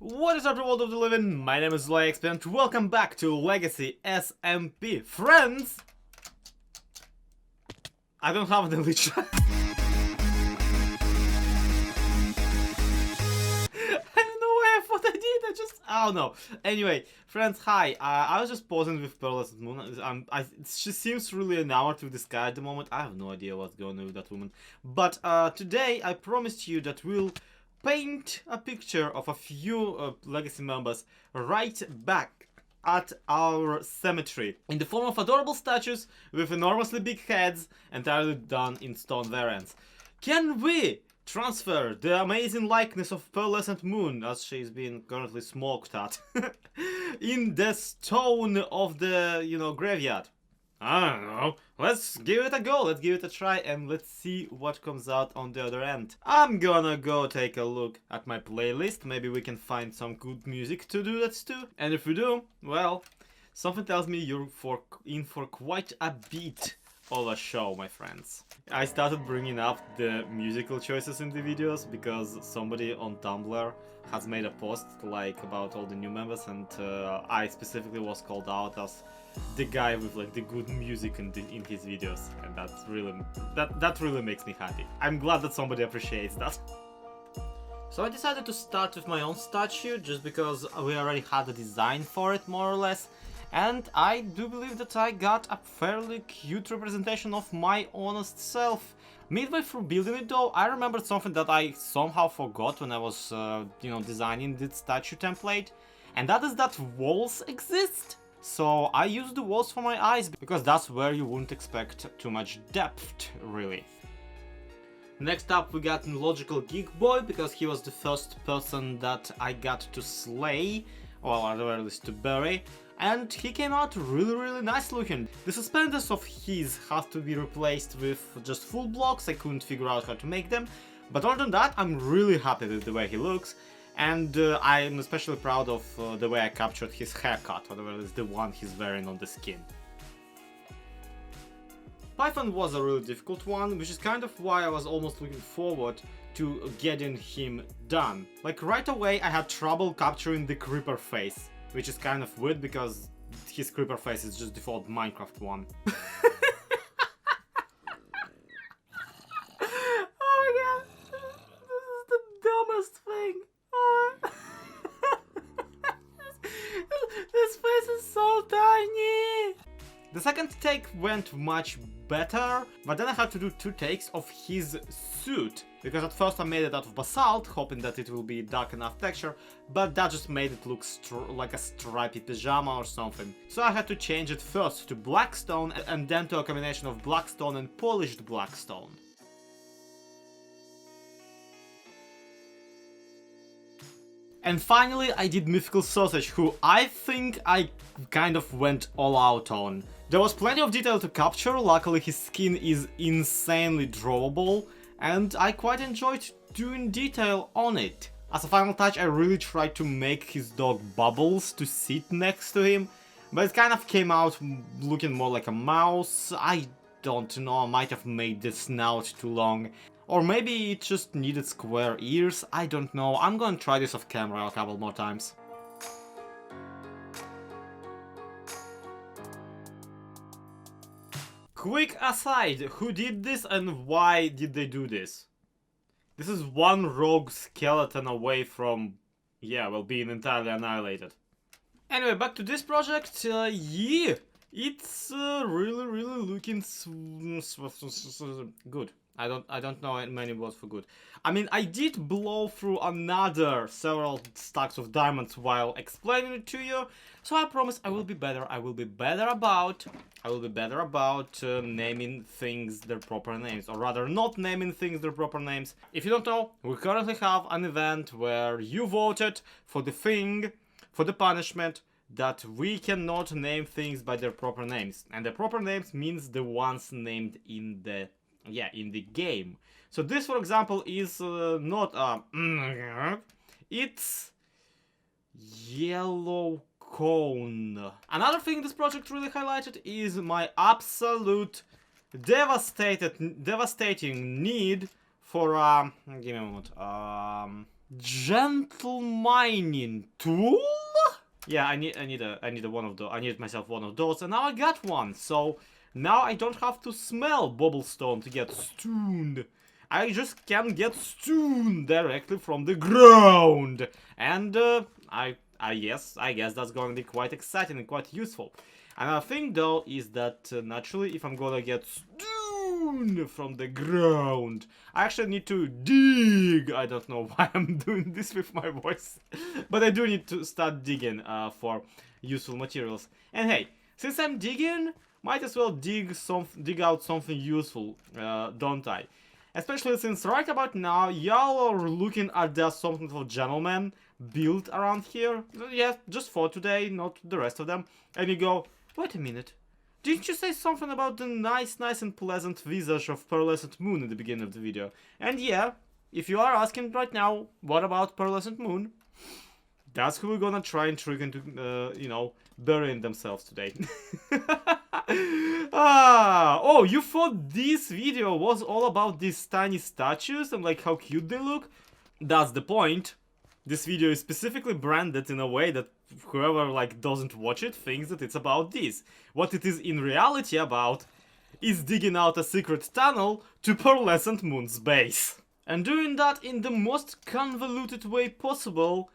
What is up, world of the living? My name is LexP and welcome back to Legacy SMP. Friends! I don't have the leech. I don't know why I thought I did, I don't know. Anyway, friends, hi. I was just posing with Pearlescent Moon. She seems really enamored with the sky at the moment. I have no idea what's going on with that woman. But today I promised you that we'll paint a picture of a few Legacy members right back at our cemetery in the form of adorable statues with enormously big heads entirely done in stone variants. Can we transfer the amazing likeness of Pearlescent Moon, as she's being currently smoked at, in the stone of the, graveyard? I don't know. Let's give it a go, let's give it a try, and let's see what comes out on the other end. I'm gonna go take a look at my playlist. Maybe we can find some good music to do that too. And if we do, well, something tells me you're in for quite a bit of a show, my friends. I started bringing up the musical choices in the videos because somebody on Tumblr has made a post like about all the new members, and I specifically was called out as the guy with like the good music in his videos, and that really makes me happy. I'm glad that somebody appreciates that. So I decided to start with my own statue just because we already had a design for it, more or less, and I do believe that I got a fairly cute representation of my honest self. Midway through building it though, I remembered something that I somehow forgot when I was designing this statue template, and that is that walls exist. So I used the walls for my eyes because that's where you wouldn't expect too much depth, really. Next up we got Logical Geek Boy, because he was the first person that I got to slay, or at the very least to bury, and he came out really nice looking. The suspenders of his have to be replaced with just full blocks. I couldn't figure out how to make them, but other than that I'm really happy with the way he looks. And I'm especially proud of the way I captured his haircut, or at least the one he's wearing on the skin. Python was a really difficult one, which is kind of why I was almost looking forward to getting him done. Like right away I had trouble capturing the creeper face, which is kind of weird because his creeper face is just default Minecraft one. Oh my god, this is the dumbest thing. This face is so tiny! The second take went much better, but then I had to do 2 takes of his suit, because at first I made it out of basalt, hoping that it will be dark enough texture, but that just made it look like a stripy pajama or something. So I had to change it first to blackstone, and then to a combination of blackstone and polished blackstone. And finally I did Mythical Sausage, who I think I kind of went all out on. There was plenty of detail to capture, luckily his skin is insanely drawable, and I quite enjoyed doing detail on it. As a final touch I really tried to make his dog Bubbles to sit next to him, but it kind of came out looking more like a mouse. I don't know, I might have made the snout too long. Or maybe it just needed square ears, I don't know. I'm gonna try this off camera a couple more times. Quick aside, who did this and why did they do this? This is one rogue skeleton away from, being entirely annihilated. Anyway, back to this project, yeah, it's really looking good. I don't know many words for good. I mean, I did blow through several stacks of diamonds while explaining it to you, so I promise I will be better. I will be better about naming things their proper names, or rather not naming things their proper names. If you don't know, we currently have an event where you voted for the punishment that we cannot name things by their proper names, and the proper names means the ones named in the game. So this, for example, is not a it's Yellow Cone. Another thing this project really highlighted is my absolute devastating need for give me a moment, Gentle mining tool? Yeah, I need one of those. I need myself one of those, and now I got one. So now I don't have to smell bobblestone to get stoned. I just can get stoned directly from the ground, and I guess that's going to be quite exciting and quite useful. Another thing though is that naturally, if I'm gonna get stoned from the ground, I actually need to dig. I don't know why I'm doing this with my voice, but I do need to start digging for useful materials. And hey, since I'm digging, might as well dig out something useful, don't I? Especially since right about now, y'all are looking at the something of gentleman built around here. Yeah, just for today, not the rest of them. And you go, wait a minute. Didn't you say something about the nice and pleasant visage of Pearlescent Moon in the beginning of the video? And yeah, if you are asking right now, what about Pearlescent Moon? That's who we're gonna try and trick into, you know, burying themselves today. Oh, you thought this video was all about these tiny statues and like how cute they look? That's the point. This video is specifically branded in a way that whoever like doesn't watch it thinks that it's about this. What it is in reality about is digging out a secret tunnel to Pearlescent Moon's base. And doing that in the most convoluted way possible,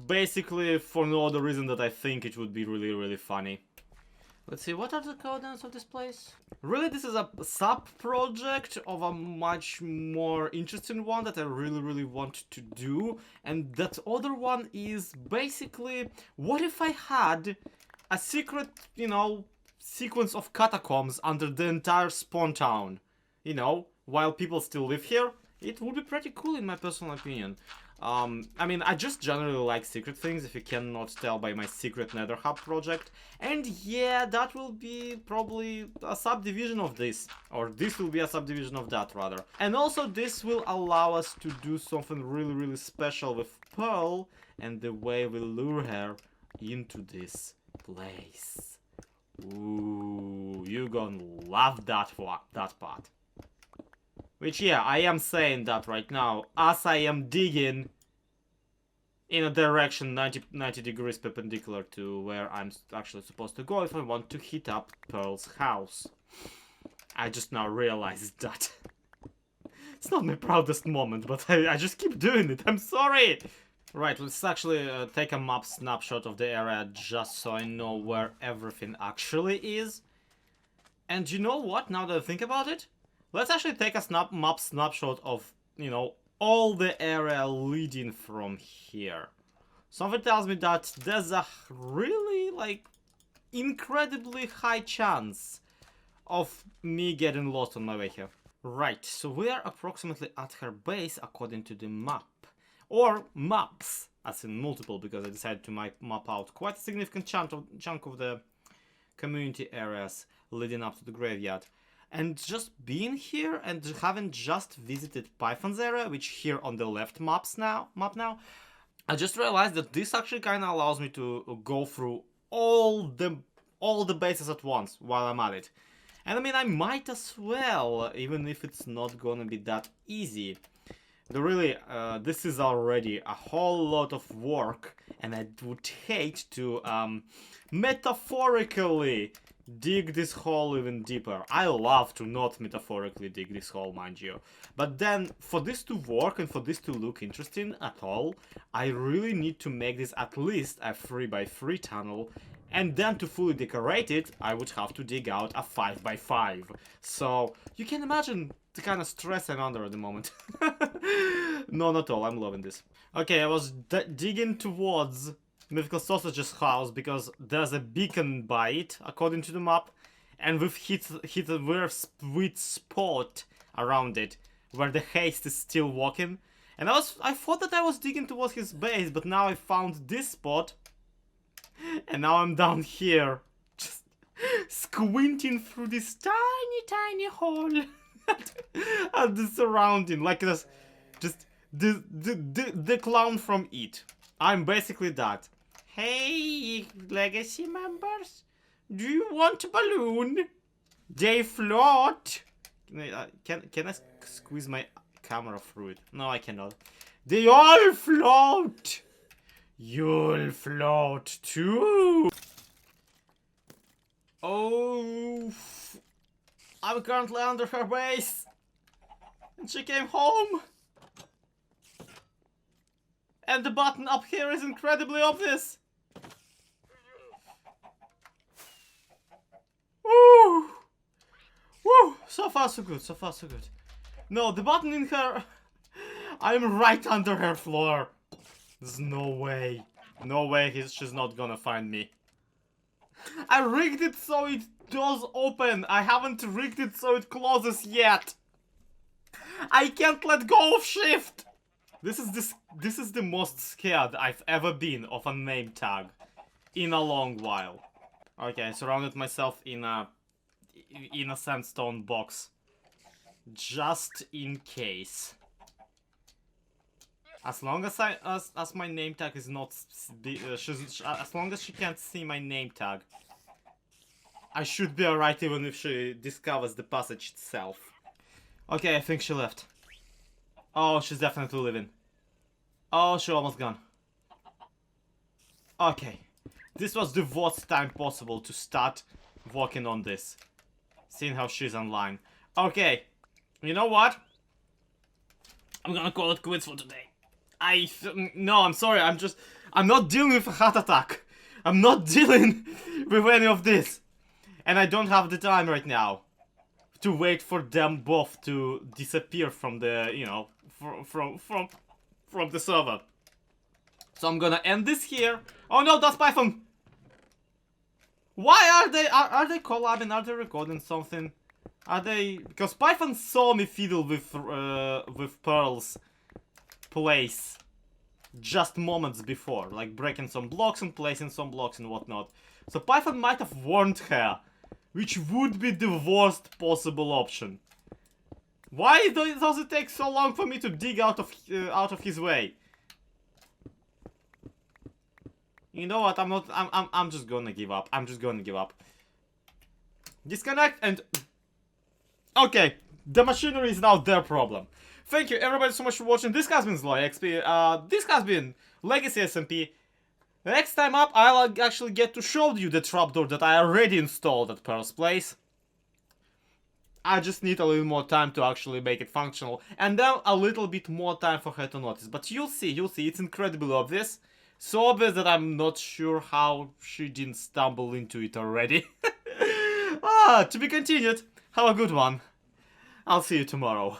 basically for no other reason that I think it would be really funny. Let's see, what are the coordinates of this place? Really, this is a sub-project of a much more interesting one that I really want to do. And that other one is basically, what if I had a secret, you know, sequence of catacombs under the entire spawn town? You know, while people still live here? It would be pretty cool in my personal opinion. I mean, I just generally like secret things, if you cannot tell by my secret nether hub project. And yeah, that will be probably a subdivision of this. Or this will be a subdivision of that, rather. And also, this will allow us to do something really special with Pearl and the way we lure her into this place. Ooh, you're gonna love that part. Which, yeah, I am saying that right now, as I am digging in a direction 90 degrees perpendicular to where I'm actually supposed to go if I want to hit up Pearl's house. I just now realized that. It's not my proudest moment, but I just keep doing it, I'm sorry! Right, let's actually take a map snapshot of the area just so I know where everything actually is. And you know what, now that I think about it? Let's actually take a map snapshot of, you know, all the area leading from here. Something tells me that there's a really, like, incredibly high chance of me getting lost on my way here. Right, so we are approximately at her base according to the map. Or maps, as in multiple, because I decided to map out quite a significant chunk of the community areas leading up to the graveyard. And just being here and having just visited Python's area, which here on the left map now, I just realized that this actually kind of allows me to go through all the bases at once while I'm at it. And I mean, I might as well, even if it's not gonna be that easy. This is already a whole lot of work, and I would hate to metaphorically dig this hole even deeper. I love to not metaphorically dig this hole, mind you. But then, for this to work and for this to look interesting at all, I really need to make this at least a 3x3 tunnel. And then to fully decorate it, I would have to dig out a 5x5. So, you can imagine the kind of stress I'm under at the moment. No, not all, I'm loving this. Okay, I was digging towards Mythical Sausage's house because there's a beacon by it, according to the map, and we've hit a very sweet spot around it, where the haste is still walking. And I thought that I was digging towards his base, but now I found this spot, and now I'm down here, just squinting through this tiny hole at the surrounding, like this, just the clown from It. I'm basically that. Hey, Legacy members, do you want a balloon? They float. Can I squeeze my camera through it? No, I cannot. They all float! You'll float too! Oh... I'm currently under her base! And she came home! And the button up here is incredibly obvious! Woo! Woo! So far so good, so far so good. No, the button in her... I'm right under her floor. There's no way. No way she's not gonna find me. I rigged it so it does open. I haven't rigged it so it closes yet. I can't let go of shift. This is the most scared I've ever been of a name tag in a long while. Okay, I surrounded myself in a sandstone box. Just in case. As long as as my name tag is not as long as she can't see my name tag, I should be alright even if she discovers the passage itself. Okay, I think she left. Oh, she's definitely leaving. Oh, she almost gone. Okay. This was the worst time possible to start working on this. Seeing how she's online. Okay. You know what? I'm gonna call it quits for today. No, I'm sorry, I'm not dealing with a heart attack. I'm not dealing with any of this. And I don't have the time right now to wait for them both to disappear from the, you know, from the server. So I'm gonna end this here. Oh no, that's Python! Why are they collabing? Are they recording something? Are they... Because Python saw me fiddle with Pearl's place just moments before, like breaking some blocks and placing some blocks and whatnot. So Python might have warned her, which would be the worst possible option. Why does it take so long for me to dig out of his way? You know what? I'm just gonna give up. I'm just gonna give up. Disconnect and... Okay, the machinery is now their problem. Thank you everybody so much for watching. This has been Zloy XP. This has been Legacy SMP. Next time up, I'll actually get to show you the trapdoor that I already installed at Pearl's place. I just need a little more time to actually make it functional. And then a little bit more time for her to notice. But you'll see, it's incredibly obvious. So obvious that I'm not sure how she didn't stumble into it already. To be continued. Have a good one. I'll see you tomorrow.